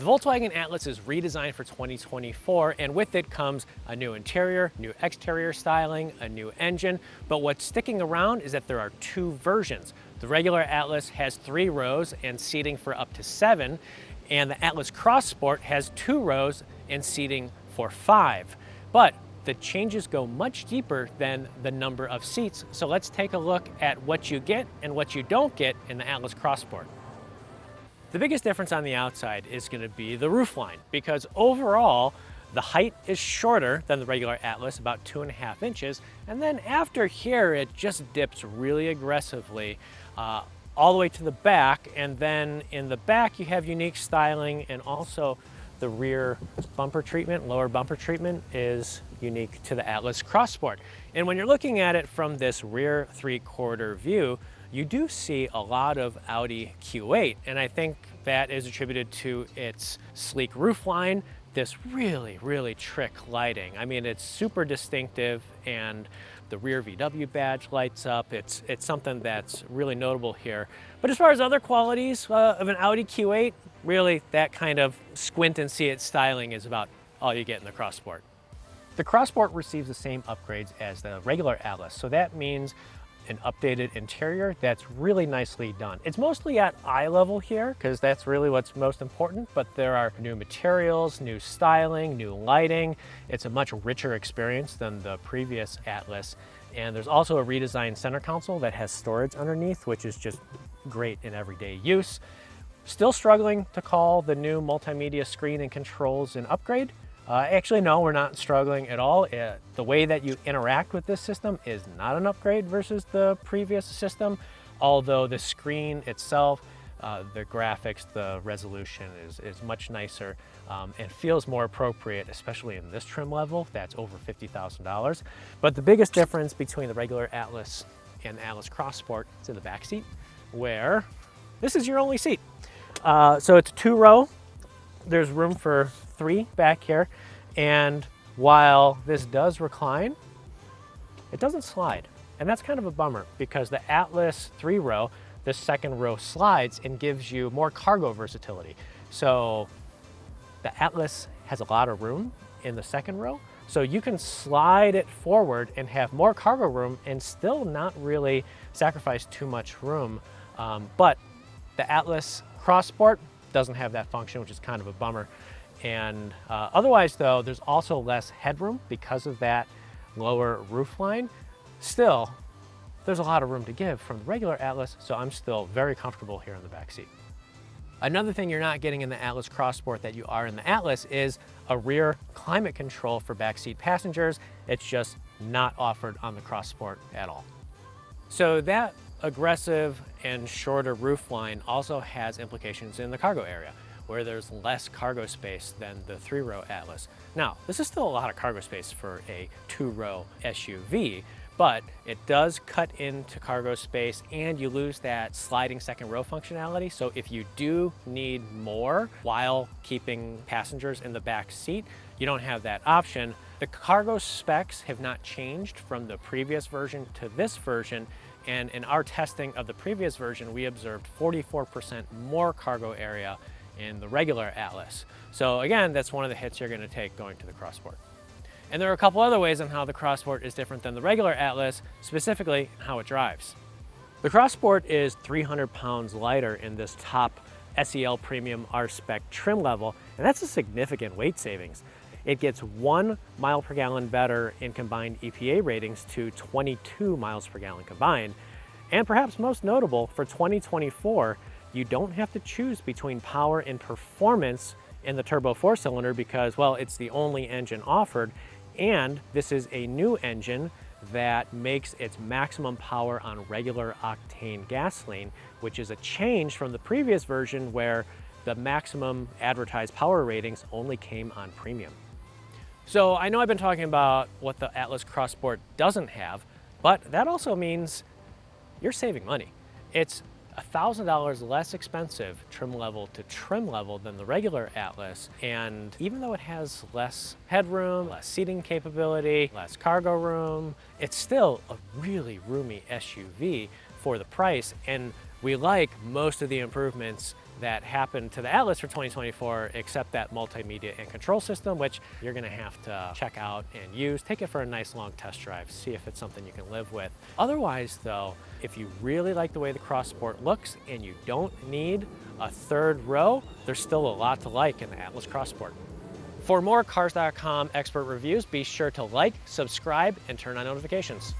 The Volkswagen Atlas is redesigned for 2024, and with it comes a new interior, new exterior styling, a new engine. But what's sticking around is that there are two versions. The regular Atlas has 3 rows and seating for up to 7, and the Atlas Cross Sport has 2 rows and seating for 5. But the changes go much deeper than the number of seats, so let's take a look at what you get and what you don't get in the Atlas Cross Sport. The biggest difference on the outside is going to be the roofline, because overall the height is shorter than the regular Atlas, about 2.5 inches, and then after here it just dips really aggressively all the way to the back, and then in the back you have unique styling, and also the rear bumper treatment, lower bumper treatment, is unique to the Atlas Cross Sport. And when you're looking at it from this rear 3/4 view, you do see a lot of Audi Q8, and I think that is attributed to its sleek roofline, this really trick lighting. I mean, it's super distinctive, and the rear VW badge lights up. It's something that's really notable here. But as far as other qualities of an Audi Q8, really that kind of squint and see it styling is about all you get in the Cross Sport. The Cross Sport receives the same upgrades as the regular Atlas, so that means an updated interior that's really nicely done. It's mostly at eye level here, because that's really what's most important, but there are new materials, new styling, new lighting. It's a much richer experience than the previous Atlas. And there's also a redesigned center console that has storage underneath, which is just great in everyday use. Still struggling to call the new multimedia screen and controls an upgrade. Actually, no, we're not struggling at all. The way that you interact with this system is not an upgrade versus the previous system, although the screen itself, the graphics, the resolution is much nicer and feels more appropriate, especially in this trim level that's over $50,000. But the biggest difference between the regular Atlas and the Atlas Cross Sport is in the back seat, where this is your only seat. So it's 2-row. There's room for 3 back here, and while this does recline, it doesn't slide, and that's kind of a bummer, because the Atlas 3-row, the second row slides and gives you more cargo versatility. So the Atlas has a lot of room in the second row, so you can slide it forward and have more cargo room and still not really sacrifice too much room. But the Atlas Cross Sport doesn't have that function, which is kind of a bummer. And otherwise though, there's also less headroom because of that lower roofline. Still, there's a lot of room to give from the regular Atlas, so I'm still very comfortable here in the back seat. Another thing you're not getting in the Atlas Cross Sport that you are in the Atlas is a rear climate control for backseat passengers. It's just not offered on the Cross Sport at all. So that aggressive and shorter roofline also has implications in the cargo area, where there's less cargo space than the 3-row Atlas. Now, this is still a lot of cargo space for a 2-row SUV, but it does cut into cargo space and you lose that sliding second row functionality. So if you do need more while keeping passengers in the back seat, you don't have that option. The cargo specs have not changed from the previous version to this version, and in our testing of the previous version, we observed 44% more cargo area in the regular Atlas. So again, that's one of the hits you're going to take going to the Cross Sport. And there are a couple other ways on how the Cross Sport is different than the regular Atlas, specifically how it drives. The Cross Sport is 300 pounds lighter in this top SEL Premium R-Spec trim level, and that's a significant weight savings. It gets 1 mile per gallon better in combined EPA ratings to 22 miles per gallon combined. And perhaps most notable, for 2024, you don't have to choose between power and performance in the turbo 4-cylinder because, well, it's the only engine offered, and this is a new engine that makes its maximum power on regular octane gasoline, which is a change from the previous version where the maximum advertised power ratings only came on premium. So I know I've been talking about what the Atlas Cross Sport doesn't have, but that also means you're saving money. It's $1,000 less expensive trim level to trim level than the regular Atlas, and even though it has less headroom, less seating capability, less cargo room, it's still a really roomy SUV for the price, and we like most of the improvements that happened to the Atlas for 2024, except that multimedia and control system, which you're gonna have to check out and use. Take it for a nice long test drive, see if it's something you can live with. Otherwise though, if you really like the way the Cross Sport looks and you don't need a third row, there's still a lot to like in the Atlas Cross Sport. For more Cars.com expert reviews, be sure to like, subscribe, and turn on notifications.